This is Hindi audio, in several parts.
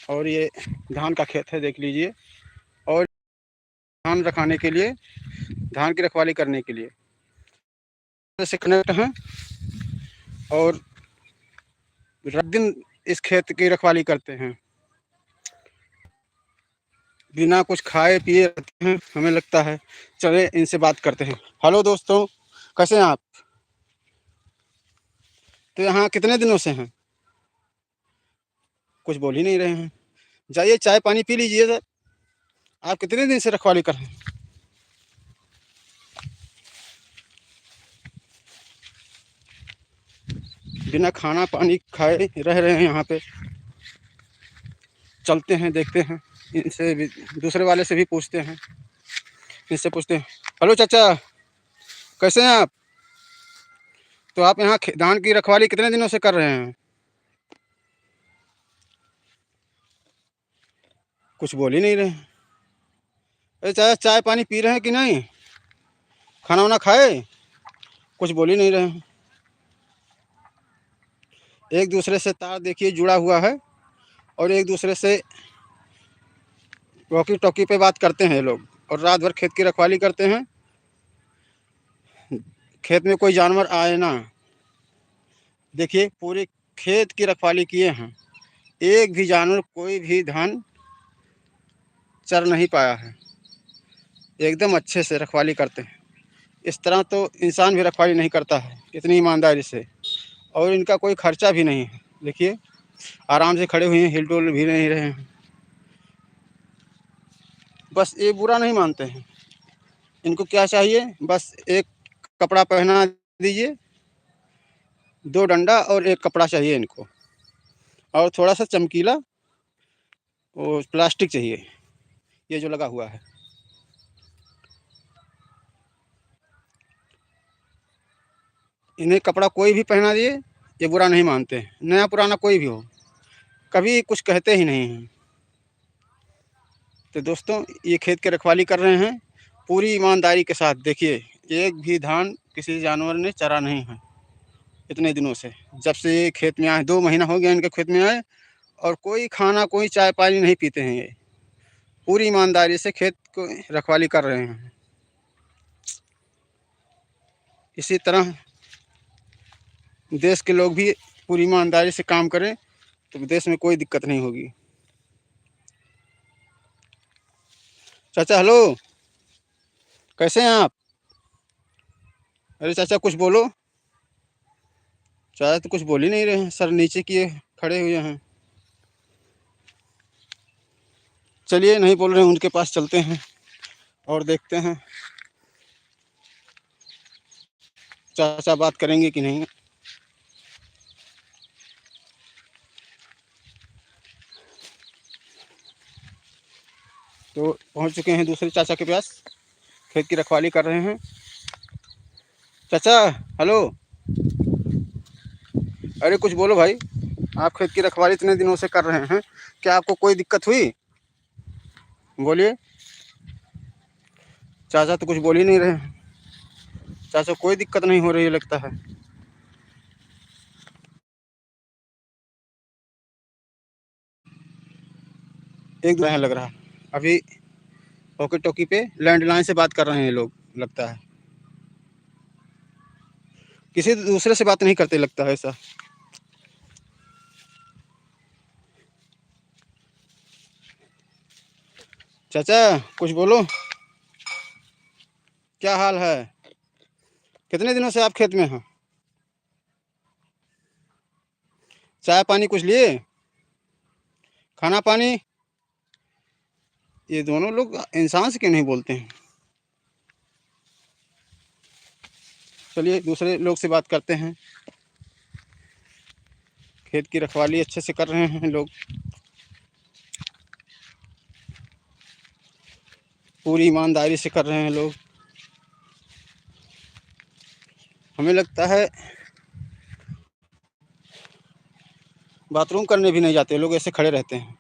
और ये धान का खेत है, देख लीजिए। और धान रखाने के लिए, धान की रखवाली करने के लिए से कनेक्ट हैं और रात दिन इस खेत की रखवाली करते हैं, बिना कुछ खाए पिए रहते हैं। हमें लगता है चले इनसे बात करते हैं। हेलो दोस्तों, कैसे हैं आप? तो यहाँ कितने दिनों से हैं? कुछ बोल ही नहीं रहे हैं। जाइए चाय पानी पी लीजिए सर। आप कितने दिन से रखवाली कर रहे हैं? बिना खाना पानी खाए रह रहे हैं यहाँ पे। चलते हैं, देखते हैं, इनसे भी, दूसरे वाले से भी पूछते हैं, इनसे पूछते हैं। हेलो चाचा, कैसे हैं आप? तो आप यहाँ धान की रखवाली कितने दिनों से कर रहे हैं? कुछ बोल ही नहीं रहे हैं। अरे चाचा, चाय पानी पी रहे हैं कि नहीं? खाना वाना खाए? कुछ बोल ही नहीं रहे हैं। एक दूसरे से तार देखिए जुड़ा हुआ है और एक दूसरे से वॉकी टॉकी पे बात करते हैं लोग, और रात भर खेत की रखवाली करते हैं। खेत में कोई जानवर आए ना। देखिए पूरे खेत की रखवाली किए हैं, एक भी जानवर, कोई भी धान चर नहीं पाया है। एकदम अच्छे से रखवाली करते हैं। इस तरह तो इंसान भी रखवाली नहीं करता है इतनी ईमानदारी से, और इनका कोई खर्चा भी नहीं है। देखिए आराम से खड़े हुए हैं, हिल डुल भी नहीं रहे हैं। बस ये बुरा नहीं मानते हैं। इनको क्या चाहिए? बस एक कपड़ा पहना दीजिए, 2 डंडा और एक कपड़ा चाहिए इनको, और थोड़ा सा चमकीला वो प्लास्टिक चाहिए, ये जो लगा हुआ है। इन्हें कपड़ा कोई भी पहना दिए, ये बुरा नहीं मानते हैं। नया पुराना कोई भी हो, कभी कुछ कहते ही नहीं हैं। तो दोस्तों, ये खेत की रखवाली कर रहे हैं पूरी ईमानदारी के साथ। देखिए एक भी धान किसी जानवर ने चरा नहीं है इतने दिनों से, जब से ये खेत में आए। 2 महीना हो गया इनके खेत में आए, और कोई खाना कोई चाय पानी नहीं पीते हैं। ये पूरी ईमानदारी से खेत को रखवाली कर रहे हैं। इसी तरह देश के लोग भी पूरी ईमानदारी से काम करें तो देश में कोई दिक्कत नहीं होगी। चाचा हेलो, कैसे हैं आप? अरे चाचा कुछ बोलो। चाचा तो कुछ बोल ही नहीं रहे हैं, सर नीचे किए खड़े हुए हैं। चलिए, नहीं बोल रहे हैं, उनके पास चलते हैं और देखते हैं चाचा बात करेंगे कि नहीं। तो पहुंच चुके हैं दूसरे चाचा के पास, खेत की रखवाली कर रहे हैं। चाचा हेलो, अरे कुछ बोलो भाई। आप खेत की रखवाली इतने दिनों से कर रहे हैं, क्या आपको कोई दिक्कत हुई? बोलिए। चाचा तो कुछ बोल ही नहीं रहे हैं। चाचा कोई दिक्कत नहीं हो रही है लगता है। एक दो लग रहा है अभी। ओके टोकी पे लैंडलाइन से बात कर रहे हैं लोग, लगता है किसी दूसरे से बात नहीं करते लगता है ऐसा। चाचा कुछ बोलो, क्या हाल है? कितने दिनों से आप खेत में हैं? चाय पानी कुछ लिए? खाना पानी? ये दोनों लोग इंसान से क्यों नहीं बोलते हैं? चलिए दूसरे लोग से बात करते हैं। खेत की रखवाली अच्छे से कर रहे हैं लोग, पूरी ईमानदारी से कर रहे हैं लोग। हमें लगता है बाथरूम करने भी नहीं जाते लोग, ऐसे खड़े रहते हैं,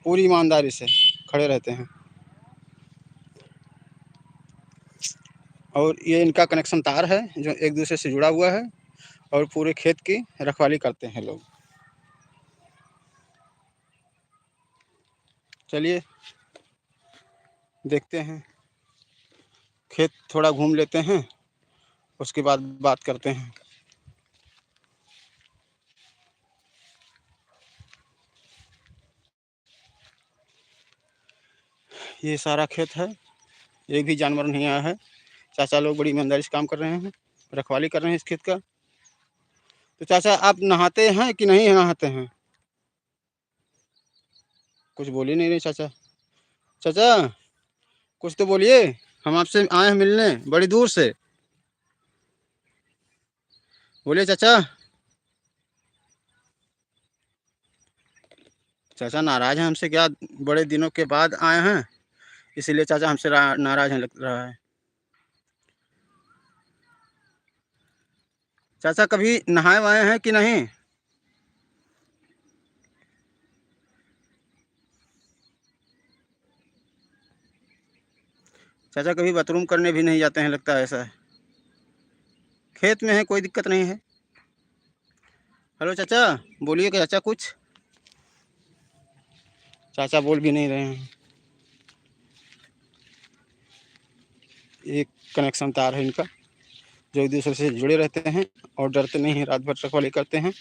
पूरी ईमानदारी से खड़े रहते हैं। और ये इनका कनेक्शन तार है जो एक दूसरे से जुड़ा हुआ है, और पूरे खेत की रखवाली करते हैं लोग। चलिए देखते हैं, खेत थोड़ा घूम लेते हैं, उसके बाद बात करते हैं। ये सारा खेत है, एक भी जानवर नहीं आया है। चाचा लोग बड़ी ईमानदारी से काम कर रहे हैं, रखवाली कर रहे हैं इस खेत का। तो चाचा आप नहाते हैं कि नहीं नहाते हैं? कुछ बोल ही नहीं रहे चाचा। चाचा कुछ तो बोलिए, हम आपसे आए हैं मिलने बड़ी दूर से। बोलिए चाचा। चाचा नाराज हैं हमसे क्या? बड़े दिनों के बाद आए हैं, इसीलिए चाचा हमसे नाराज हैं लग रहा है। चाचा कभी नहाए वाए हैं कि नहीं? चाचा कभी बाथरूम करने भी नहीं जाते हैं लगता है ऐसा है। खेत में है, कोई दिक्कत नहीं है। हेलो चाचा, बोलिए कि चाचा कुछ। चाचा बोल भी नहीं रहे हैं। एक कनेक्शन तार है इनका, जो एक दूसरे से जुड़े रहते हैं और डरते नहीं हैं, रात भर रखवाली करते हैं।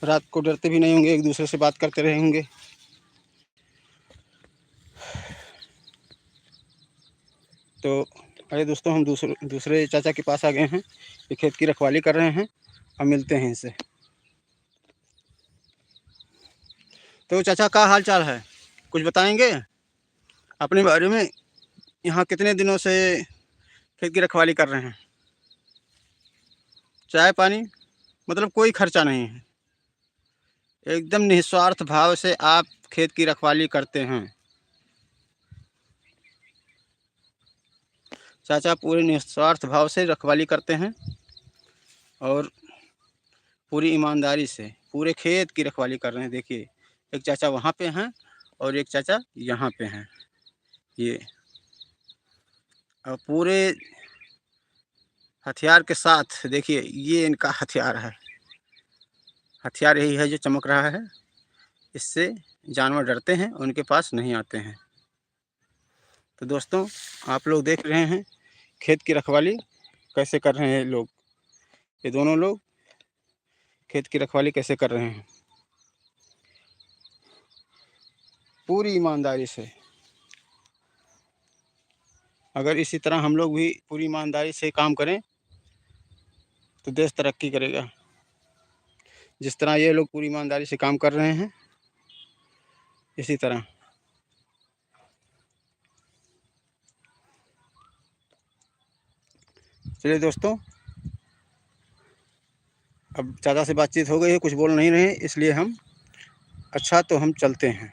रात को डरते भी नहीं होंगे, एक दूसरे से बात करते रहे होंगे। तो अरे दोस्तों, हम दूसरे चाचा के पास आ गए हैं, ये खेत की रखवाली कर रहे हैं। अब मिलते हैं इनसे। तो चाचा का हाल चाल है, कुछ बताएंगे अपने बारे में? यहाँ कितने दिनों से खेत की रखवाली कर रहे हैं? चाय पानी मतलब कोई खर्चा नहीं है, एकदम निस्वार्थ भाव से आप खेत की रखवाली करते हैं। चाचा पूरे निस्वार्थ भाव से रखवाली करते हैं और पूरी ईमानदारी से पूरे खेत की रखवाली कर रहे हैं। देखिए, एक चाचा वहाँ पे हैं और एक चाचा यहाँ पे हैं। ये और पूरे हथियार के साथ, देखिए ये इनका हथियार है। हथियार यही है जो चमक रहा है, इससे जानवर डरते हैं, उनके पास नहीं आते हैं। तो दोस्तों, आप लोग देख रहे हैं खेत की रखवाली कैसे कर रहे हैं लोग। ये दोनों लोग खेत की रखवाली कैसे कर रहे हैं, पूरी ईमानदारी से। अगर इसी तरह हम लोग भी पूरी ईमानदारी से काम करें तो देश तरक्की करेगा। जिस तरह ये लोग पूरी ईमानदारी से काम कर रहे हैं, इसी तरह। चलिए दोस्तों, अब चाचा से बातचीत हो गई है, कुछ बोल नहीं रहे, इसलिए हम तो हम चलते हैं।